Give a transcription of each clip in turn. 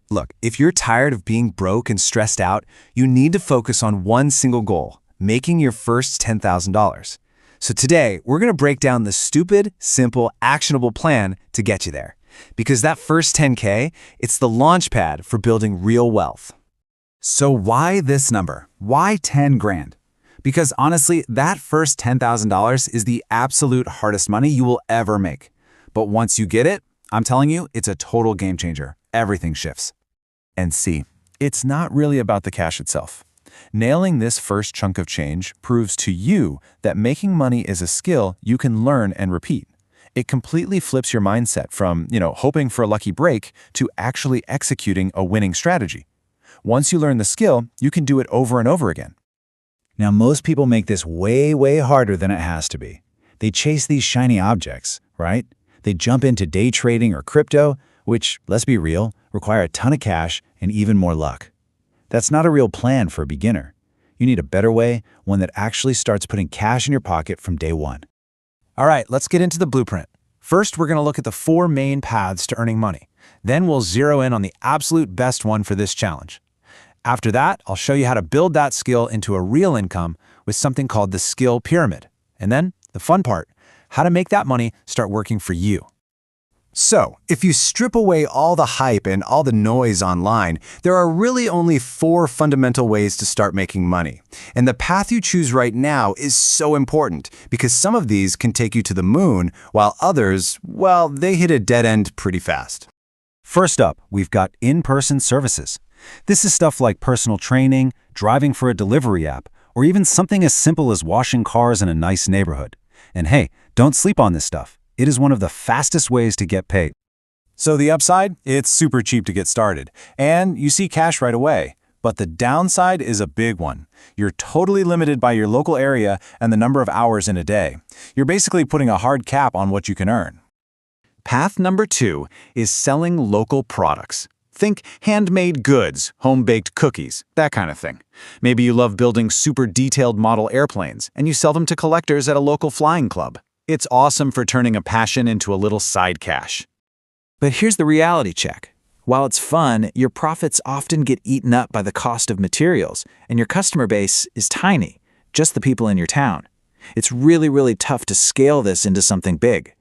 Look, if you're tired of being broke and stressed out, you need to focus on one single goal, making your first $10,000. So today, we're going to break down the stupid, simple, actionable plan to get you there. Because that first 10K, it's the launch pad for building real wealth. So why this number? Why 10 grand? Because honestly, that first $10,000 is the absolute hardest money you will ever make. But once you get it, I'm telling you, it's a total game changer. Everything shifts. And see, it's not really about the cash itself. Nailing this first chunk of change proves to you that making money is a skill you can learn and repeat. It completely flips your mindset from, hoping for a lucky break to actually executing a winning strategy. Once you learn the skill, you can do it over and over again. Now, most people make this way, way harder than it has to be. They chase these shiny objects, right? They jump into day trading or crypto, which, let's be real, require a ton of cash and even more luck. That's not a real plan for a beginner. You need a better way, one that actually starts putting cash in your pocket from day one. All right, let's get into the blueprint. First, we're going to look at the 4 main paths to earning money. Then we'll zero in on the absolute best one for this challenge. After that, I'll show you how to build that skill into a real income with something called the skill pyramid. And then, the fun part, how to make that money start working for you. So, if you strip away all the hype and all the noise online, there are really only 4 fundamental ways to start making money. And the path you choose right now is so important because some of these can take you to the moon, while others, well, they hit a dead end pretty fast. First up, we've got in-person services. This is stuff like personal training, driving for a delivery app, or even something as simple as washing cars in a nice neighborhood. And hey, don't sleep on this stuff. It is one of the fastest ways to get paid. So the upside, it's super cheap to get started, and you see cash right away. But the downside is a big one. You're totally limited by your local area and the number of hours in a day. You're basically putting a hard cap on what you can earn. Path number 2 is selling local products. Think handmade goods, home-baked cookies, that kind of thing. Maybe you love building super detailed model airplanes, and you sell them to collectors at a local flying club. It's awesome for turning a passion into a little side cash. But here's the reality check. While it's fun, your profits often get eaten up by the cost of materials, and your customer base is tiny, just the people in your town. It's really, really tough to scale this into something big.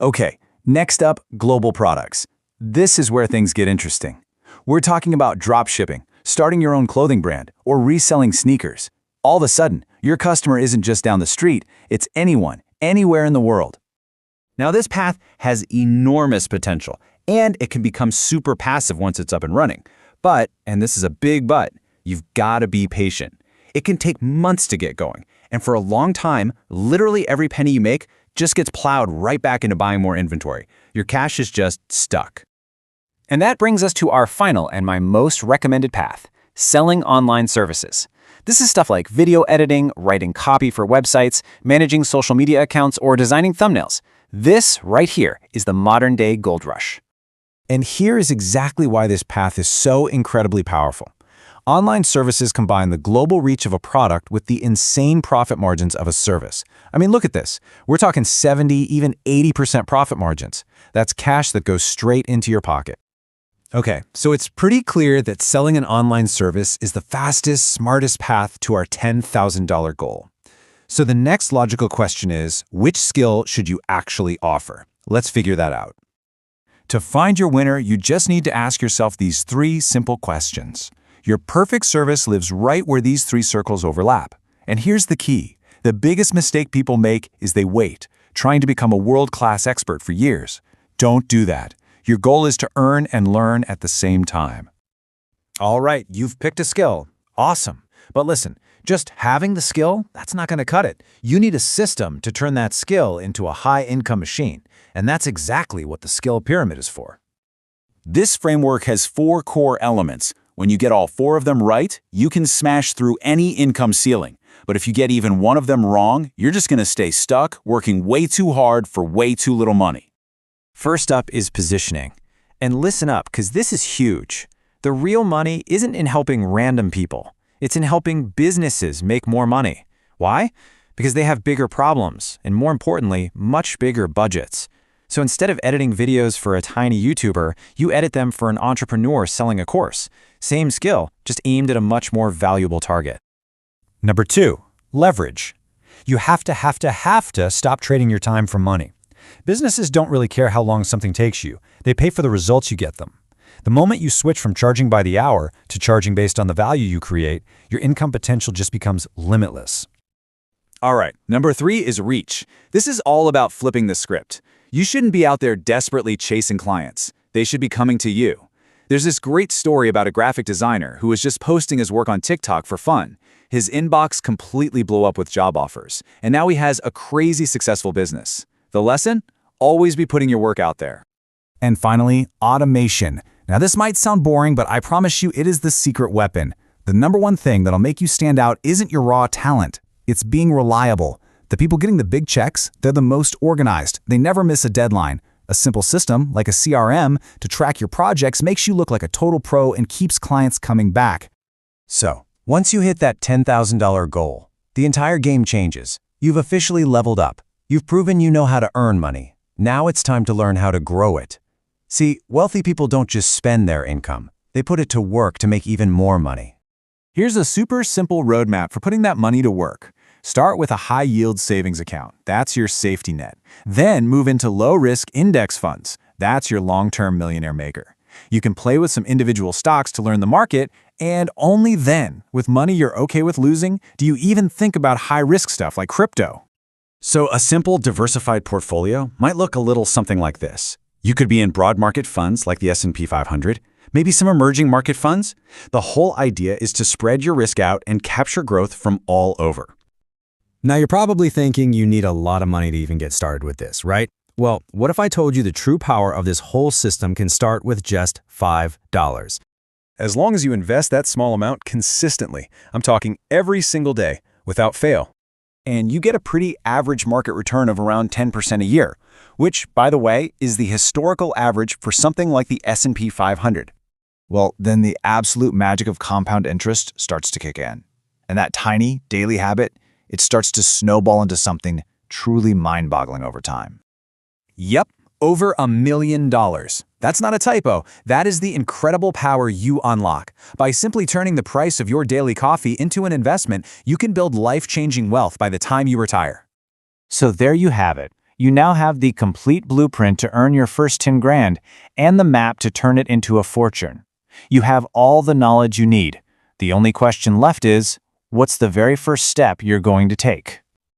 Okay, next up, global products. This is where things get interesting. We're talking about drop shipping, starting your own clothing brand, or reselling sneakers. All of a sudden, your customer isn't just down the street, it's anyone, anywhere in the world. Now this path has enormous potential, and it can become super passive once it's up and running. But, and this is a big but, you've got to be patient. It can take months to get going, and for a long time, literally every penny you make just gets plowed right back into buying more inventory. Your cash is just stuck. And that brings us to our final and my most recommended path, selling online services. This is stuff like video editing, writing copy for websites, managing social media accounts, or designing thumbnails. This right here is the modern-day gold rush. And here is exactly why this path is so incredibly powerful. Online services combine the global reach of a product with the insane profit margins of a service. I mean, look at this. We're talking 70, even 80% profit margins. That's cash that goes straight into your pocket. Okay, so it's pretty clear that selling an online service is the fastest, smartest path to our $10,000 goal. So the next logical question is, which skill should you actually offer? Let's figure that out. To find your winner, you just need to ask yourself these 3 simple questions. Your perfect service lives right where these 3 circles overlap. And here's the key. The biggest mistake people make is they wait, trying to become a world-class expert for years. Don't do that. Your goal is to earn and learn at the same time. All right, you've picked a skill. Awesome. But listen, just having the skill, that's not going to cut it. You need a system to turn that skill into a high-income machine. And that's exactly what the skill pyramid is for. This framework has 4 core elements. When you get all 4 of them right, you can smash through any income ceiling. But if you get even one of them wrong, you're just going to stay stuck, working way too hard for way too little money. First up is positioning. And listen up, because this is huge. The real money isn't in helping random people. It's in helping businesses make more money. Why? Because they have bigger problems, and more importantly, much bigger budgets. So instead of editing videos for a tiny YouTuber, you edit them for an entrepreneur selling a course. Same skill, just aimed at a much more valuable target. Number 2, leverage. You have to stop trading your time for money. Businesses don't really care how long something takes you. They pay for the results you get them. The moment you switch from charging by the hour to charging based on the value you create, your income potential just becomes limitless. All right, number 3 is reach. This is all about flipping the script. You shouldn't be out there desperately chasing clients. They should be coming to you. There's this great story about a graphic designer who was just posting his work on TikTok for fun. His inbox completely blew up with job offers, and now he has a crazy successful business. The lesson? Always be putting your work out there. And finally, automation. Now this might sound boring, but I promise you it is the secret weapon. The number one thing that'll make you stand out isn't your raw talent. It's being reliable. The people getting the big checks, they're the most organized. They never miss a deadline. A simple system, like a CRM, to track your projects makes you look like a total pro and keeps clients coming back. So, once you hit that $10,000 goal, the entire game changes. You've officially leveled up. You've proven you know how to earn money. Now it's time to learn how to grow it. See, wealthy people don't just spend their income. They put it to work to make even more money. Here's a super simple roadmap for putting that money to work. Start with a high-yield savings account. That's your safety net. Then move into low-risk index funds. That's your long-term millionaire maker. You can play with some individual stocks to learn the market, and only then, with money you're okay with losing, do you even think about high-risk stuff like crypto. So a simple diversified portfolio might look a little something like this. You could be in broad market funds like the S&P 500, maybe some emerging market funds. The whole idea is to spread your risk out and capture growth from all over. Now you're probably thinking you need a lot of money to even get started with this, right? Well, what if I told you the true power of this whole system can start with just $5? As long as you invest that small amount consistently, I'm talking every single day, without fail. And you get a pretty average market return of around 10% a year, which, by the way, is the historical average for something like the S&P 500. Well, then the absolute magic of compound interest starts to kick in. And that tiny daily habit, it starts to snowball into something truly mind-boggling over time. Yep, over $1 million. That's not a typo. That is the incredible power you unlock. By simply turning the price of your daily coffee into an investment, you can build life-changing wealth by the time you retire. So there you have it. You now have the complete blueprint to earn your first 10 grand and the map to turn it into a fortune. You have all the knowledge you need. The only question left is, what's the very first step you're going to take?